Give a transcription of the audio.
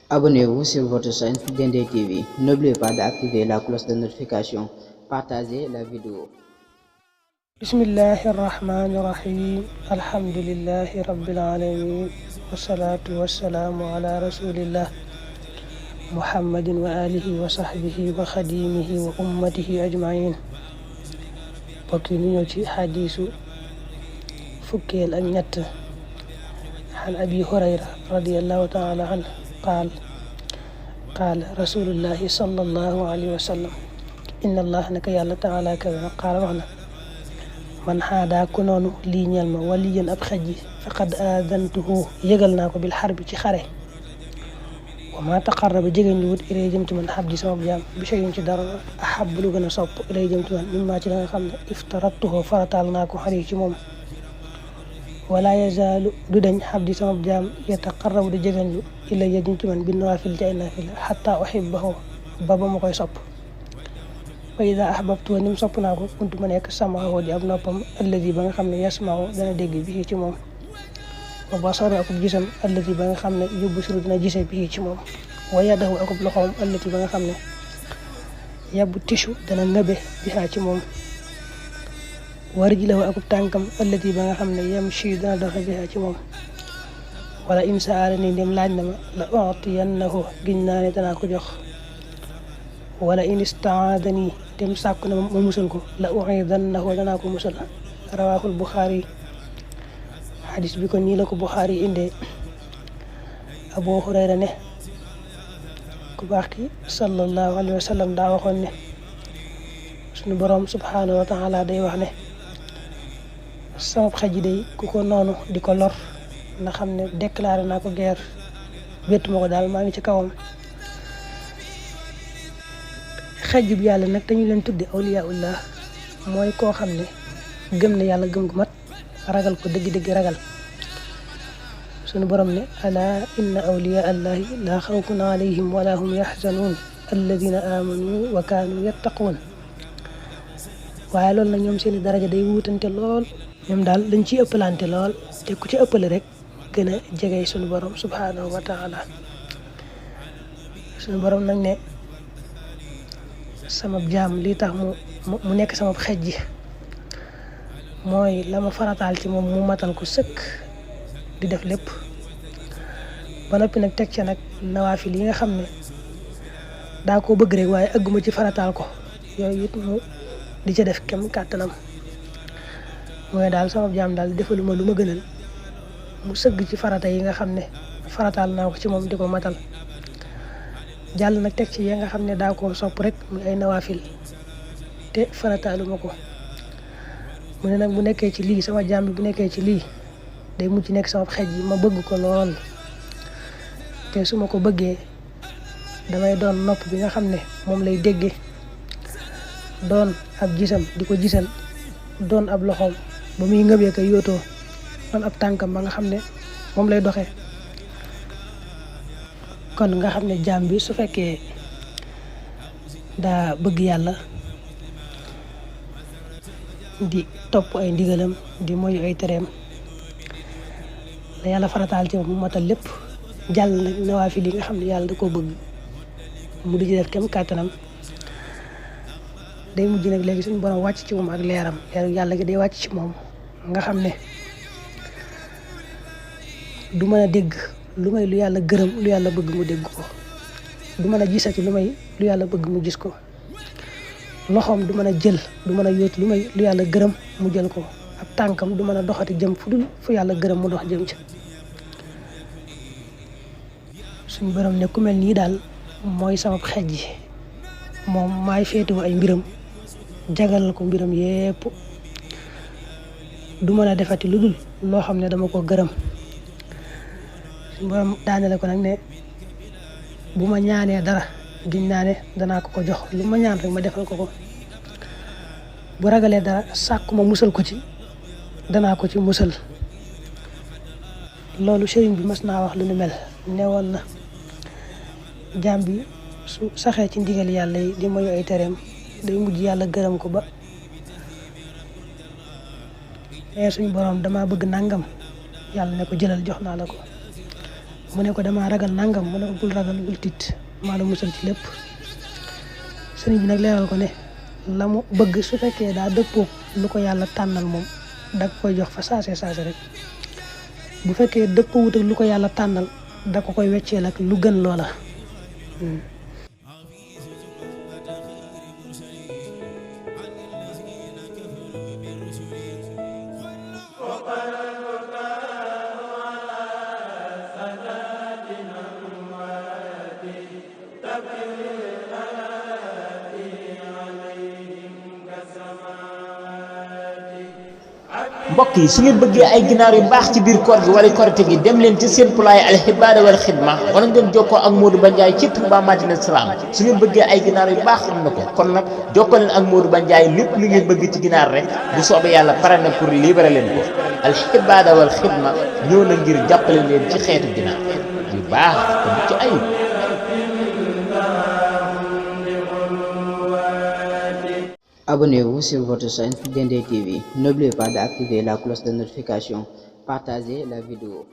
Abonnez-vous sur votre chaîne Dendé TV. N'oubliez pas d'activer la cloche de notification. Partagez la vidéo. Bismillahi rahmani rahim. Alhamdulillahi rabbil alamin. Wassalatu wassalamu ala rasulillah Muhammadin wa alihi wa sahbihi wa khadimihi wa ummatihi ajmain. Bokk yi ñu ñëw ci xadiisu fukkeel ak ñett an abi hurayra radiyallahu taala an qaal rasulullahi sallallahu alayhi wa sallam inna allah naka yàlla taala kawe qaala wax na man xaadaa ku noonu lii ñeel ma waliyan ab xej ji faqad aadantuhu yëgal naa ko bil xarbi ci xare wa ma taqarraba jegéen lu wut ilay jëm ci man xab di sama jaam bi shay'in ci dara ahab lu gën a sopp ilay jëm ci man mimma ci la nga xam ne iftaratuhu farataal naa ko xari ci moom wala yazaalu du dañ xab di sama jaam yataqarrabu du jegéen lu ilay jëm ci man bi nawaafil ci ay naafila xatta uhibbahu ba ma koy sopp fa ida ahbabtu nim sopp naa ko kuntu ma nekk samahu di ab noppam alladi ba nga xam ne yasmahu dana dégg bi ci moom wa basaru akub gisam alladi ba nga xam ne yubsiru dina gisee bi ci moom wa yadahu akub loxoom alladi ba nga xam ne yabbu tishu dana ngëbe bi ci moom wa rijlahu akub tànkam alladi ba nga xam ne yamshi dana doxe bi ci moom wala in saalani dem laaj na ma la utiyannahu giñ naa ne danaa ko jox wala in istaadani dem sàkku na ma musal ko la uidannahu danaa ko musal rawaahul Buxaari xadis bi kon nii la ko Buxaari indee Abu Hurayra ne ku baax ki sallallahu alayhi wa sallam daa waxoon ne suñu boroom subhaanahu wa taala day wax ne sama xaj ji day ku ko noonu di ko lor na xam ne déclaré naa ko guerre bettu ma ko daal maa ngi ci kawam. xejjub yàlla nag dañu leen tudde awliyaullah mooy koo xam ne gëm na yàlla gëm gu mat ragal ko dëgg-dëgg ragal sunu borom ne ala inna awliya allahi la xawfun alayhim wala hum yaxzanuun alladina amanu wa kaanu yattaquun waaye loolu nag ñoom seeni daraja day wuutante lool ñoom daal dañ ciy ëppalante lool te ku ci ëppale rek gën a jege sunu borom subhanahu wa taala sunu borom nag ne sama jaam lii tax mu nekk sama xej ji mooy la ma farataal ci moom mu matal ko sëkk di def lépp ba noppi nag teg ca nag nawaafil yi nga xam ne daa koo bëgg rek waaye ëgguma ci farataal ko yooyu it mu di ca def kem kàttanam mooy daal sama jaam daal defaluma lu ma gënal mu sëgg ci farata yi nga xam ne farataal naa ko ci moom di ko matal jàll nag teg ci ya nga xam ne daa koo sopp rek muy ay nawaafil te farataaluma ko mu ne nag bu nekkee ci lii sama jaam bi bu nekkee ci lii day mujj nekk sama xej yi ma bëgg ko lool te su ma ko bëggee damay doon nopp bi nga xam ne moom lay déggee doon ab gisam di ko gisal doon ab loxoom ba muy ngëbee ko yootoo doon ab tànkam ba nga xam ne moom lay doxee kon nga xam ne jaam bi su fekkee daa bëgg yàlla di topp ay ndigalam di moyu ay tereem la yàlla farataal ci moom mu matal lépp jàll nag nawaafil yi nga xam ne yàlla da koo bëgg mu di ci def kem kàttanam day mujj nag léegi suñu borom wàcc ci moom ak leeram yàlla gi day wàcc ci moom nga xam ne du mën a dégg lu may lu yàlla gërëm lu yàlla bëgg mu dégg ko du mën a gisati lu may lu yàlla bëgg mu gis ko loxoom du mën a jël du mën a yóot lu may lu yàlla gërëm mu jël ko ab tànkam du mën a doxati jëm fu dul fu yàlla gërëm mu dox jëm ci suñu borom ne ku mel nii daal mooy sama xej ji moom maay féetewu ay mbiram jagal ko mbiram yépp du mën a defati lu dul loo xam ne dama ko gërëm borom daanele ko nag ne bu ma ñaanee dara giñ naa ne danaa ko jox lu ma ñaan rek ma defal ko bu ragalee dara sàkku ma musal ko ci danaa ko ci musal loolu sëriñ bi mas naa wax lu nu mel newoon na jaam bi su saxee ci ndigal yàlla yi di moyu ay tereem day mujj yàlla gërëm ko ba suñu borom dama bëgg nangam yàlla ne ko jëlal jox naa la ko mu ne ko damaa ragal nangam mu ne ko bul ragal bul tiit maa la musal ci lépp. sëriñ bi nag leeral ko ne la mu bëgg su fekkee daa dëppoog lu ko yàlla tànnal moom da koy jox fa saase rek bu fekkee dëppoowut ak lu ko yàlla tànnal da ko koy wecceel ak lu gën loola. mbokk yi su ngeen bëggee ay ginaar yu baax ci biir koor gi wala korite gi dem leen ci seen poulailler Al Hibada wal Xidma wala ngeen jokkoo ak Modou Bandiaye ci Touba Madina Salaam su ngeen bëggee ay ginaar yu baax am na ko kon nag jokkoo leen ak Modou Bandiaye lépp lu ngeen bëgg ci ginaar rek bu soobee yàlla pare na pour libérer leen ko Al Hibada wal Xidma ñëw na ngir jàppale leen ci xeetu ginaar yu baax te ci ayib. Abonnez-vous sur votre chaîne Dendey TV. N'oubliez pas d'activer la cloche de notification. Partagez la vidéo.